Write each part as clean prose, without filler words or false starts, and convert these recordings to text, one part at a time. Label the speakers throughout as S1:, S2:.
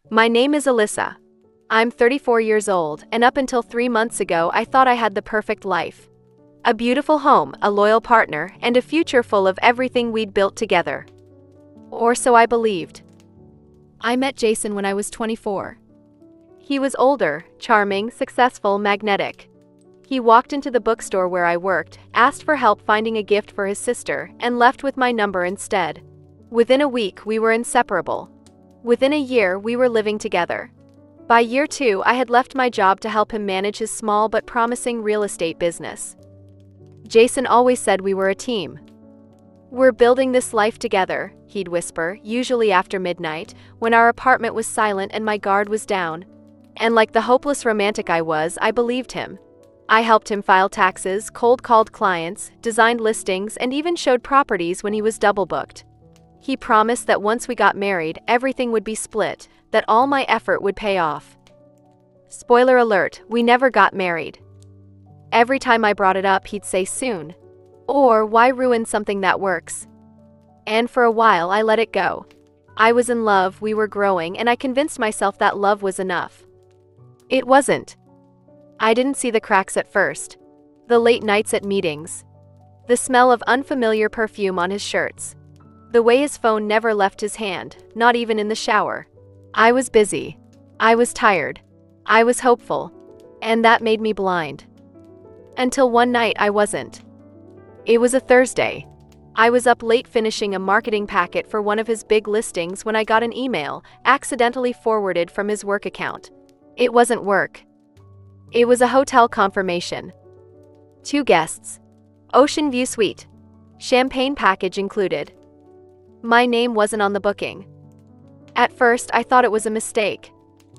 S1: My name is Alyssa. I'm 34 years old, and up until 3 months ago, I thought I had the perfect life. A beautiful home, a loyal partner, and a future full of everything we'd built together. Or so I believed. I met Jason when I was 24. He was older, charming, successful, magnetic. He walked into the bookstore where I worked, asked for help finding a gift for his sister, and left with my number instead. Within a week, we were inseparable. Within a year, we were living together. By year 2, I had left my job to help him manage his small but promising real estate business. Jason always said we were a team. "We're building this life together," he'd whisper, usually after midnight, when our apartment was silent and my guard was down. And like the hopeless romantic I was, I believed him. I helped him file taxes, cold-called clients, designed listings, and even showed properties when he was double-booked. He promised that once we got married, everything would be split, that all my effort would pay off. Spoiler alert, we never got married. Every time I brought it up, he'd say soon. Or, why ruin something that works? And for a while, I let it go. I was in love, we were growing, and I convinced myself that love was enough. It wasn't. I didn't see the cracks at first. The late nights at meetings. The smell of unfamiliar perfume on his shirts. The way his phone never left his hand, not even in the shower. I was busy. I was tired. I was hopeful. And that made me blind. Until one night I wasn't. It was a Thursday. I was up late finishing a marketing packet for one of his big listings when I got an email, accidentally forwarded from his work account. It wasn't work. It was a hotel confirmation. 2 guests. Ocean view suite. Champagne package included. My name wasn't on the booking. At first, I thought it was a mistake.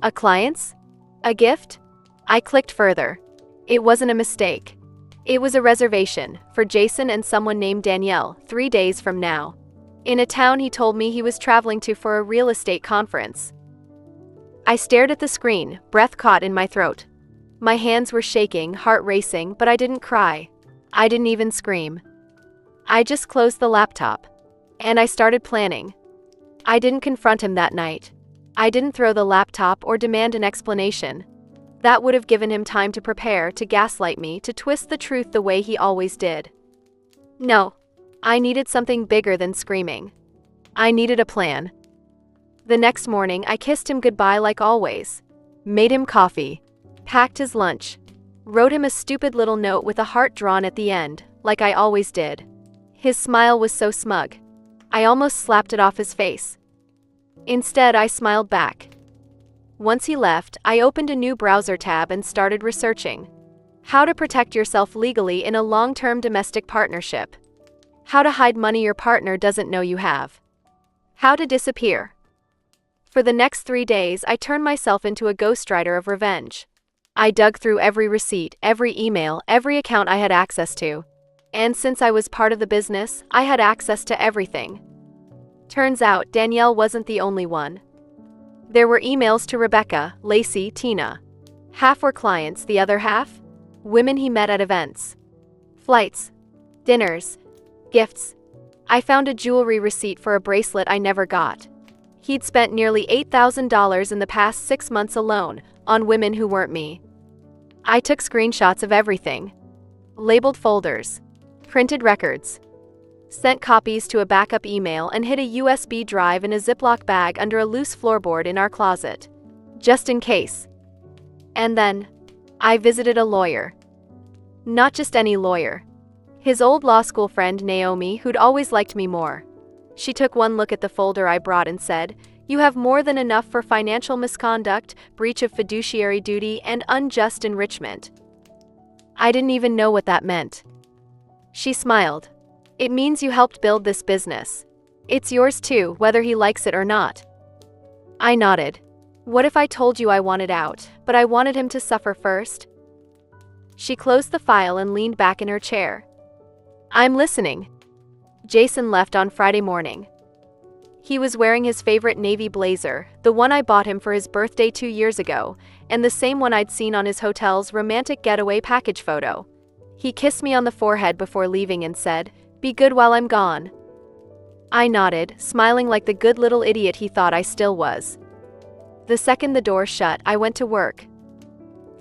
S1: A client's? A gift? I clicked further. It wasn't a mistake. It was a reservation, for Jason and someone named Danielle, 3 days from now. In a town he told me he was traveling to for a real estate conference. I stared at the screen, breath caught in my throat. My hands were shaking, heart racing, but I didn't cry. I didn't even scream. I just closed the laptop. And I started planning. I didn't confront him that night. I didn't throw the laptop or demand an explanation. That would have given him time to prepare, to gaslight me, to twist the truth the way he always did. No. I needed something bigger than screaming. I needed a plan. The next morning, I kissed him goodbye like always. Made him coffee. Packed his lunch. Wrote him a stupid little note with a heart drawn at the end, like I always did. His smile was so smug. I almost slapped it off his face. Instead, I smiled back. Once he left, I opened a new browser tab and started researching. How to protect yourself legally in a long-term domestic partnership. How to hide money your partner doesn't know you have. How to disappear. For the next 3 days, I turned myself into a ghostwriter of revenge. I dug through every receipt, every email, every account I had access to. And since I was part of the business, I had access to everything. Turns out, Danielle wasn't the only one. There were emails to Rebecca, Lacey, Tina. Half were clients, the other half? Women he met at events. Flights. Dinners. Gifts. I found a jewelry receipt for a bracelet I never got. He'd spent nearly $8,000 in the past 6 months alone, on women who weren't me. I took screenshots of everything. Labeled folders. Printed records. Sent copies to a backup email and hid a USB drive in a Ziploc bag under a loose floorboard in our closet. Just in case. And then, I visited a lawyer. Not just any lawyer. His old law school friend Naomi, who'd always liked me more. She took one look at the folder I brought and said, "You have more than enough for financial misconduct, breach of fiduciary duty, and unjust enrichment." I didn't even know what that meant. She smiled. "It means you helped build this business. It's yours too, whether he likes it or not." I nodded. What if I told you I wanted out, but I wanted him to suffer first? She closed the file and leaned back in her chair. "I'm listening." Jason left on Friday morning. He was wearing his favorite navy blazer, the one I bought him for his birthday 2 years ago, and the same one I'd seen on his hotel's romantic getaway package photo. He kissed me on the forehead before leaving and said, "Be good while I'm gone." I nodded, smiling like the good little idiot he thought I still was. The second the door shut, I went to work.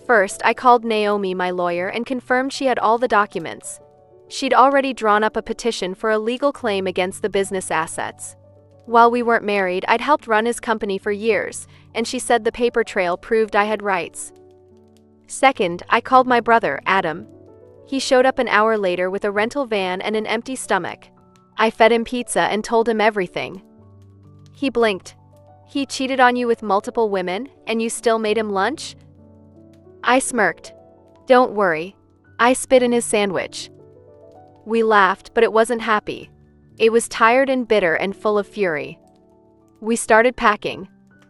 S1: First, I called Naomi, my lawyer, and confirmed she had all the documents. She'd already drawn up a petition for a legal claim against the business assets. While we weren't married, I'd helped run his company for years, and she said the paper trail proved I had rights. Second, I called my brother, Adam. He showed up an hour later with a rental van and an empty stomach. I fed him pizza and told him everything. He blinked. He cheated on you with multiple women, and you still made him lunch? I smirked. Don't worry. I spit in his sandwich. We laughed, but it wasn't happy. It was tired and bitter and full of fury. We started packing.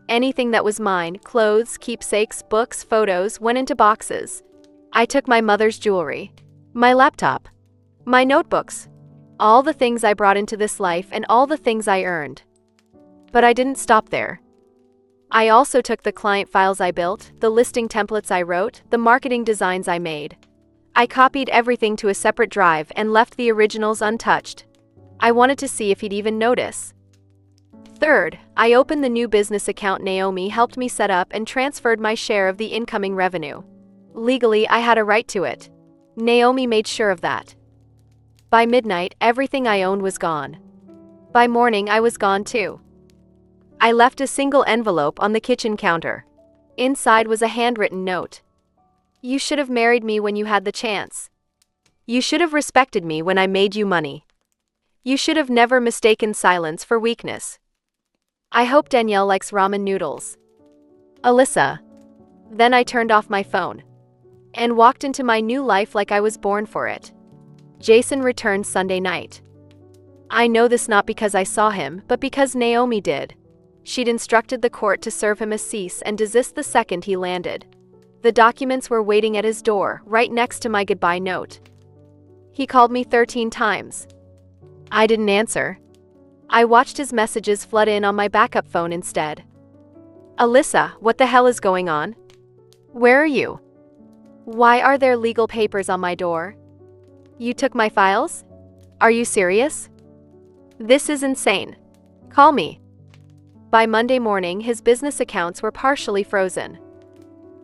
S1: Anything that was mine, clothes, keepsakes, books, photos, went into boxes. I took my mother's jewelry, my laptop, my notebooks, all the things I brought into this life and all the things I earned. But I didn't stop there. I also took the client files I built, the listing templates I wrote, the marketing designs I made. I copied everything to a separate drive and left the originals untouched. I wanted to see if he'd even notice. Third, I opened the new business account Naomi helped me set up and transferred my share of the incoming revenue. Legally, I had a right to it. Naomi made sure of that. By midnight, everything I owned was gone. By morning, I was gone too. I left a single envelope on the kitchen counter. Inside was a handwritten note. You should have married me when you had the chance. You should have respected me when I made you money. You should have never mistaken silence for weakness. I hope Danielle likes ramen noodles. Alyssa. Then I turned off my phone and walked into my new life like I was born for it. Jason returned Sunday night. I know this not because I saw him, but because Naomi did. She'd instructed the court to serve him a cease and desist the second he landed. The documents were waiting at his door, right next to my goodbye note. He called me 13 times. I didn't answer. I watched his messages flood in on my backup phone instead. Alyssa, what the hell is going on? Where are you? Why are there legal papers on my door? You took my files? Are you serious? This is insane. Call me. By Monday morning, his business accounts were partially frozen.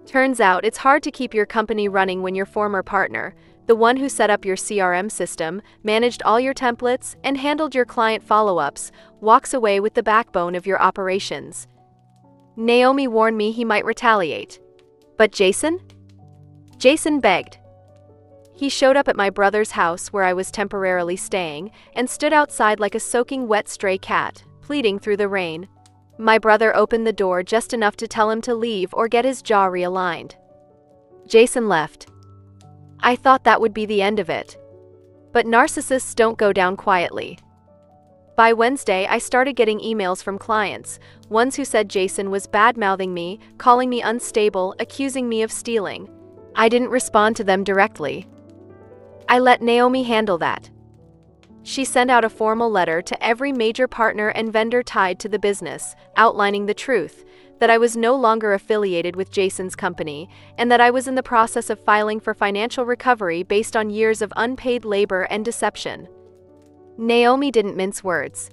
S1: Turns out it's hard to keep your company running when your former partner, the one who set up your CRM system, managed all your templates, and handled your client follow-ups, walks away with the backbone of your operations. Naomi warned me he might retaliate. But Jason? Jason begged. He showed up at my brother's house where I was temporarily staying and stood outside like a soaking wet stray cat, pleading through the rain. My brother opened the door just enough to tell him to leave or get his jaw realigned. Jason left. I thought that would be the end of it. But narcissists don't go down quietly. By Wednesday, I started getting emails from clients, ones who said Jason was bad-mouthing me, calling me unstable, accusing me of stealing. I didn't respond to them directly. I let Naomi handle that. She sent out a formal letter to every major partner and vendor tied to the business, outlining the truth, that I was no longer affiliated with Jason's company, and that I was in the process of filing for financial recovery based on years of unpaid labor and deception. Naomi didn't mince words.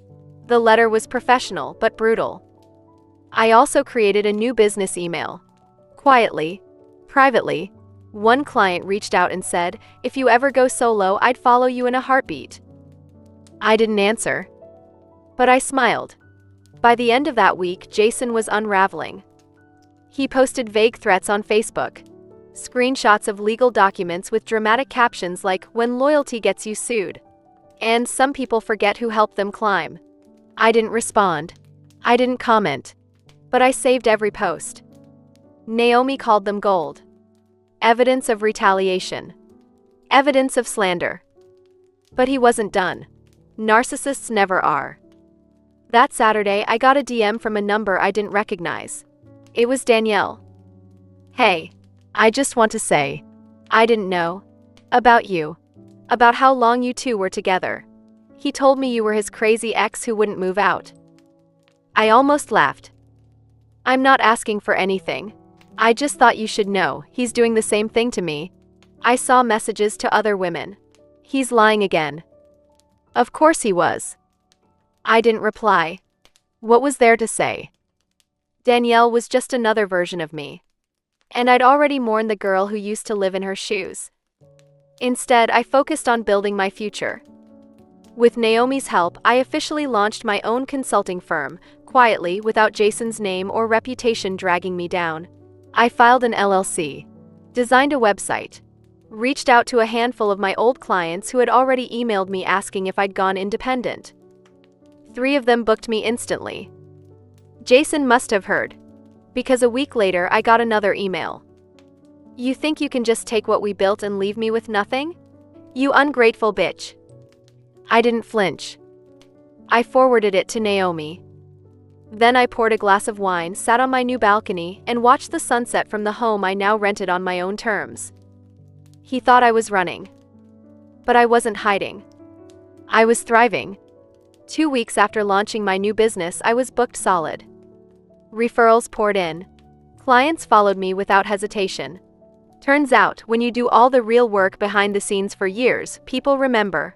S1: The letter was professional but brutal. I also created a new business email. Quietly, privately, one client reached out and said, "If you ever go solo, I'd follow you in a heartbeat." I didn't answer. But I smiled. By the end of that week, Jason was unraveling. He posted vague threats on Facebook. Screenshots of legal documents with dramatic captions like, "When loyalty gets you sued." And some people forget who helped them climb. I didn't respond. I didn't comment. But I saved every post. Naomi called them gold. Evidence of retaliation. Evidence of slander. But he wasn't done. Narcissists never are. That Saturday, I got a DM from a number I didn't recognize. It was Danielle. "Hey, I just want to say, I didn't know about you, about how long you two were together. He told me you were his crazy ex who wouldn't move out." I almost laughed. "I'm not asking for anything. I just thought you should know, he's doing the same thing to me. I saw messages to other women. He's lying again." Of course he was. I didn't reply. What was there to say? Danielle was just another version of me. And I'd already mourned the girl who used to live in her shoes. Instead, I focused on building my future. With Naomi's help, I officially launched my own consulting firm, quietly, without Jason's name or reputation dragging me down. I filed an LLC, designed a website, reached out to a handful of my old clients who had already emailed me asking if I'd gone independent. 3 of them booked me instantly. Jason must have heard, because a week later I got another email. "You think you can just take what we built and leave me with nothing? You ungrateful bitch." I didn't flinch. I forwarded it to Naomi. Then I poured a glass of wine, sat on my new balcony, and watched the sunset from the home I now rented on my own terms. He thought I was running. But I wasn't hiding. I was thriving. 2 weeks after launching my new business, I was booked solid. Referrals poured in. Clients followed me without hesitation. Turns out, when you do all the real work behind the scenes for years, people remember.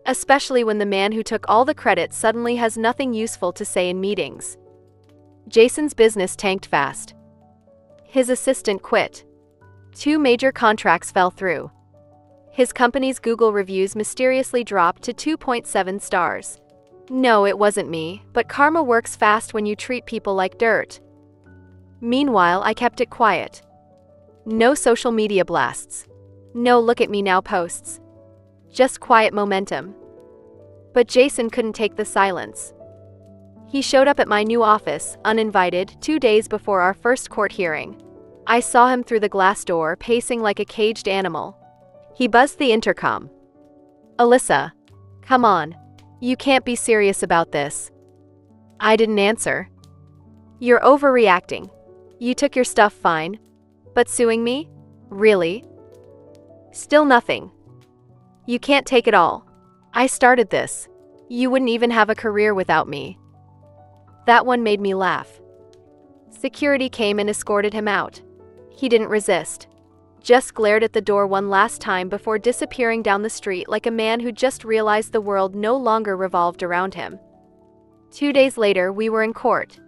S1: Especially when the man who took all the credit suddenly has nothing useful to say in meetings. Jason's business tanked fast. His assistant quit. 2 major contracts fell through. His company's Google reviews mysteriously dropped to 2.7 stars. No, it wasn't me, but karma works fast when you treat people like dirt. Meanwhile, I kept it quiet. No social media blasts. No look at me now posts. Just quiet momentum. But Jason couldn't take the silence. He showed up at my new office, uninvited, 2 days before our first court hearing. I saw him through the glass door, pacing like a caged animal. He buzzed the intercom. "Alyssa, come on. You can't be serious about this." I didn't answer. "You're overreacting. You took your stuff fine. But suing me? Really? Still nothing. You can't take it all. I started this. You wouldn't even have a career without me." That one made me laugh. Security came and escorted him out. He didn't resist. Just glared at the door one last time before disappearing down the street like a man who just realized the world no longer revolved around him. 2 days later, we were in court.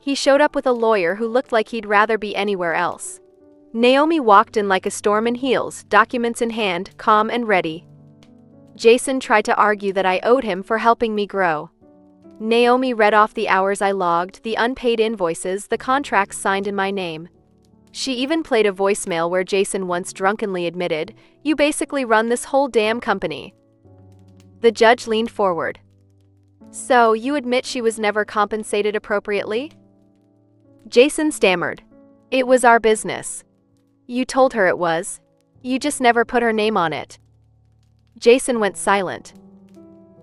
S1: He showed up with a lawyer who looked like he'd rather be anywhere else. Naomi walked in like a storm in heels, documents in hand, calm and ready. Jason tried to argue that I owed him for helping me grow. Naomi read off the hours I logged, the unpaid invoices, the contracts signed in my name. She even played a voicemail where Jason once drunkenly admitted, "You basically run this whole damn company." The judge leaned forward. "So, you admit she was never compensated appropriately?" Jason stammered. "It was our business. You told her it was. You just never put her name on it." Jason went silent.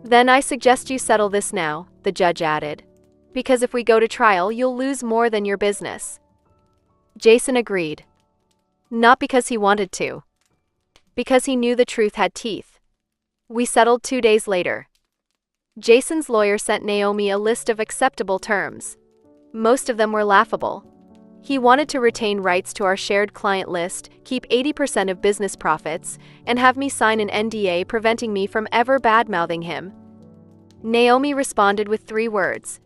S1: "Then I suggest you settle this now," the judge added. "Because if we go to trial, you'll lose more than your business." Jason agreed. Not because he wanted to. Because he knew the truth had teeth. We settled 2 days later. Jason's lawyer sent Naomi a list of acceptable terms. Most of them were laughable. He wanted to retain rights to our shared client list, keep 80% of business profits, and have me sign an NDA preventing me from ever bad-mouthing him. Naomi responded with 3 words.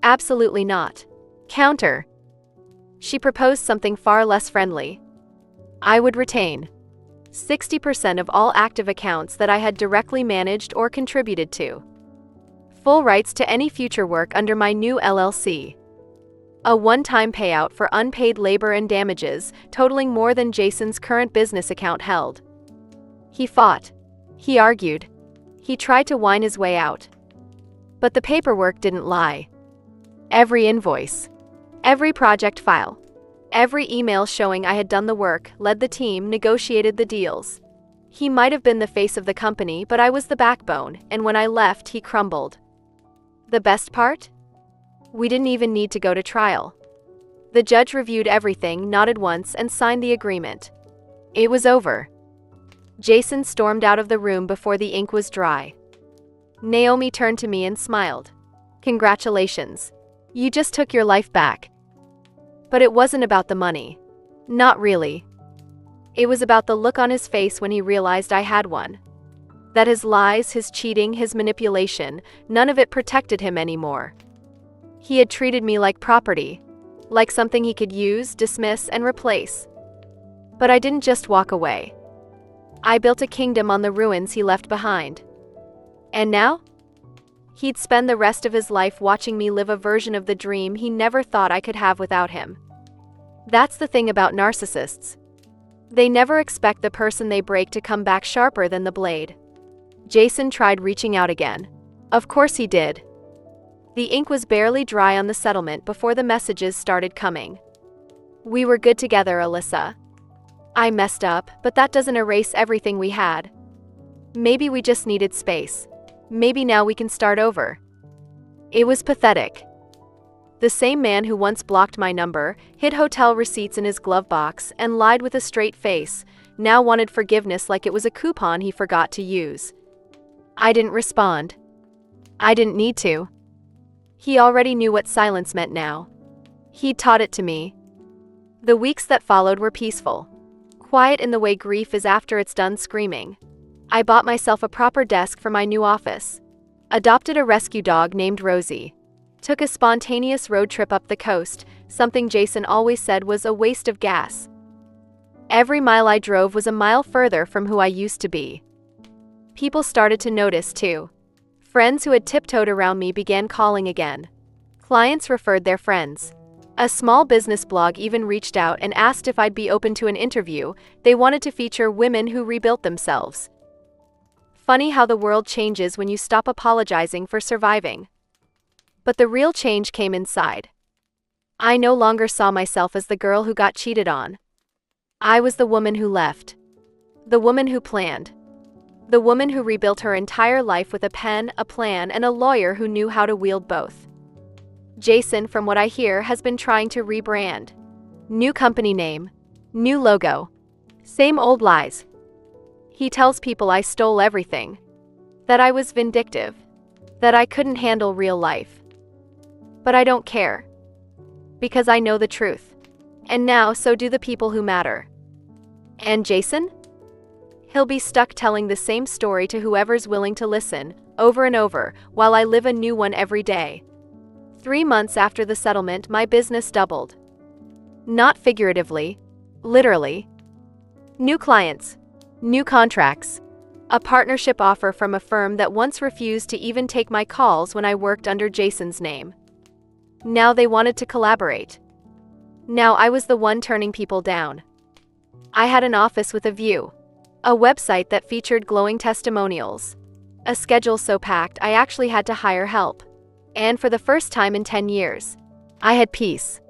S1: "Absolutely not. Counter." She proposed something far less friendly. I would retain 60% of all active accounts that I had directly managed or contributed to. Full rights to any future work under my new LLC. A one-time payout for unpaid labor and damages, totaling more than Jason's current business account held. He fought. He argued. He tried to whine his way out. But the paperwork didn't lie. Every invoice. Every project file. Every email showing I had done the work, led the team, negotiated the deals. He might have been the face of the company, but I was the backbone, and when I left, he crumbled. The best part? We didn't even need to go to trial. The judge reviewed everything, nodded once, and signed the agreement. It was over. Jason stormed out of the room before the ink was dry. Naomi turned to me and smiled. "Congratulations. You just took your life back." But it wasn't about the money. Not really. It was about the look on his face when he realized I had one. That his lies, his cheating, his manipulation, none of it protected him anymore. He had treated me like property. like something he could use, dismiss, and replace. But I didn't just walk away. I built a kingdom on the ruins he left behind. And now? He'd spend the rest of his life watching me live a version of the dream he never thought I could have without him. That's the thing about narcissists. They never expect the person they break to come back sharper than the blade. Jason tried reaching out again. Of course he did. The ink was barely dry on the settlement before the messages started coming. We were good together, Alyssa. I messed up, but that doesn't erase everything we had. Maybe we just needed space. Maybe now we can start over. It was pathetic. The same man who once blocked my number, hid hotel receipts in his glove box, and lied with a straight face, now wanted forgiveness like it was a coupon he forgot to use. I didn't respond. I didn't need to. He already knew what silence meant now. He'd taught it to me. The weeks that followed were peaceful. Quiet in the way grief is after it's done screaming. I bought myself a proper desk for my new office. Adopted a rescue dog named Rosie. Took a spontaneous road trip up the coast, something Jason always said was a waste of gas. Every mile I drove was a mile further from who I used to be. People started to notice too. Friends who had tiptoed around me began calling again. Clients referred their friends. A small business blog even reached out and asked if I'd be open to an interview. They wanted to feature women who rebuilt themselves. Funny how the world changes when you stop apologizing for surviving. But the real change came inside. I no longer saw myself as the girl who got cheated on. I was the woman who left. The woman who planned. The woman who rebuilt her entire life with a pen, a plan, and a lawyer who knew how to wield both. Jason, from what I hear, has been trying to rebrand. New company name. New logo. Same old lies. He tells people I stole everything. That I was vindictive. That I couldn't handle real life. But I don't care. Because I know the truth. And now so do the people who matter. And Jason? He'll be stuck telling the same story to whoever's willing to listen, over and over, while I live a new one every day. 3 months after the settlement, my business doubled. Not figuratively, literally. New clients. New contracts. A partnership offer from a firm that once refused to even take my calls when I worked under Jason's name. Now they wanted to collaborate. Now I was the one turning people down. I had an office with a view. A website that featured glowing testimonials. A schedule so packed I actually had to hire help. And for the first time in 10 years, I had peace.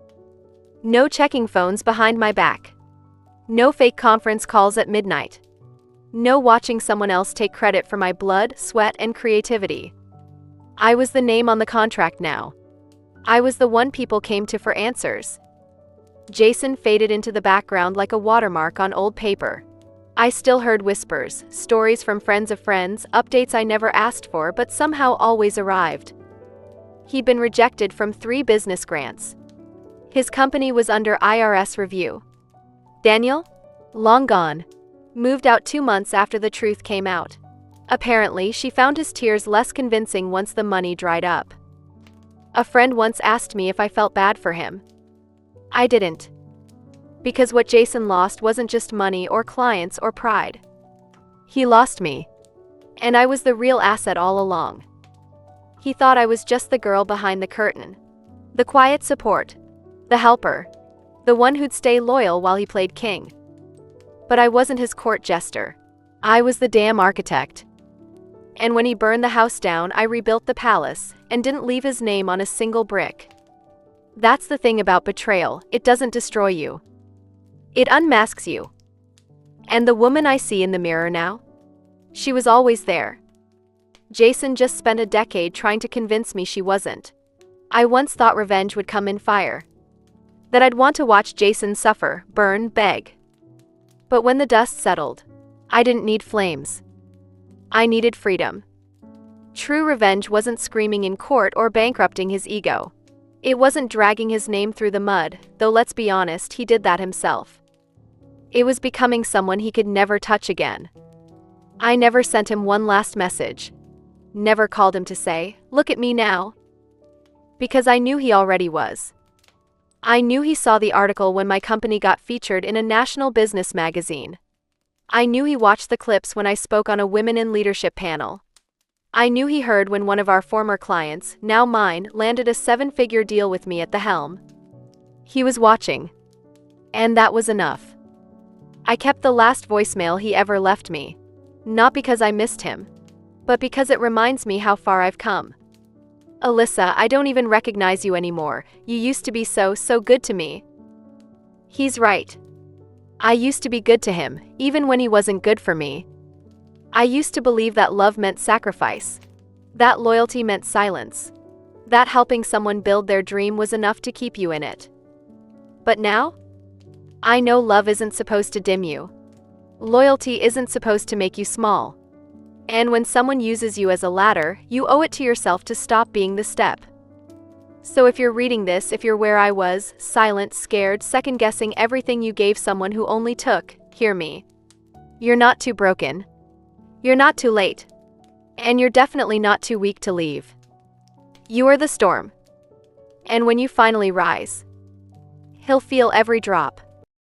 S1: No checking phones behind my back. No fake conference calls at midnight. No watching someone else take credit for my blood, sweat, and creativity. I was the name on the contract now. I was the one people came to for answers. Jason faded into the background like a watermark on old paper. I still heard whispers, stories from friends of friends, updates I never asked for but somehow always arrived. He'd been rejected from 3 business grants. His company was under IRS review. Daniel? Long gone. Moved out 2 months after the truth came out. Apparently, she found his tears less convincing once the money dried up. A friend once asked me if I felt bad for him. I didn't. Because what Jason lost wasn't just money or clients or pride. He lost me. And I was the real asset all along. He thought I was just the girl behind the curtain. The quiet support. The helper. The one who'd stay loyal while he played king. But I wasn't his court jester. I was the damn architect. And when he burned the house down, I rebuilt the palace and didn't leave his name on a single brick. That's the thing about betrayal, it doesn't destroy you. It unmasks you. And the woman I see in the mirror now? She was always there. Jason just spent a decade trying to convince me she wasn't. I once thought revenge would come in fire. That I'd want to watch Jason suffer, burn, beg. But when the dust settled, I didn't need flames. I needed freedom. True revenge wasn't screaming in court or bankrupting his ego. It wasn't dragging his name through the mud, though let's be honest, he did that himself. It was becoming someone he could never touch again. I never sent him one last message. Never called him to say, "Look at me now." Because I knew he already was. I knew he saw the article when my company got featured in a national business magazine. I knew he watched the clips when I spoke on a Women in Leadership panel. I knew he heard when one of our former clients, now mine, landed a 7-figure deal with me at the helm. He was watching. And that was enough. I kept the last voicemail he ever left me. Not because I missed him, but because it reminds me how far I've come. Alyssa, I don't even recognize you anymore. You used to be so good to me. He's right. I used to be good to him, even when he wasn't good for me. I used to believe that love meant sacrifice. That loyalty meant silence. That helping someone build their dream was enough to keep you in it. But now? I know love isn't supposed to dim you. Loyalty isn't supposed to make you small. And when someone uses you as a ladder, you owe it to yourself to stop being the step. So if you're reading this, if you're where I was, silent, scared, second-guessing everything you gave someone who only took, hear me. You're not too broken. You're not too late. And you're definitely not too weak to leave. You are the storm. And when you finally rise, he'll feel every drop.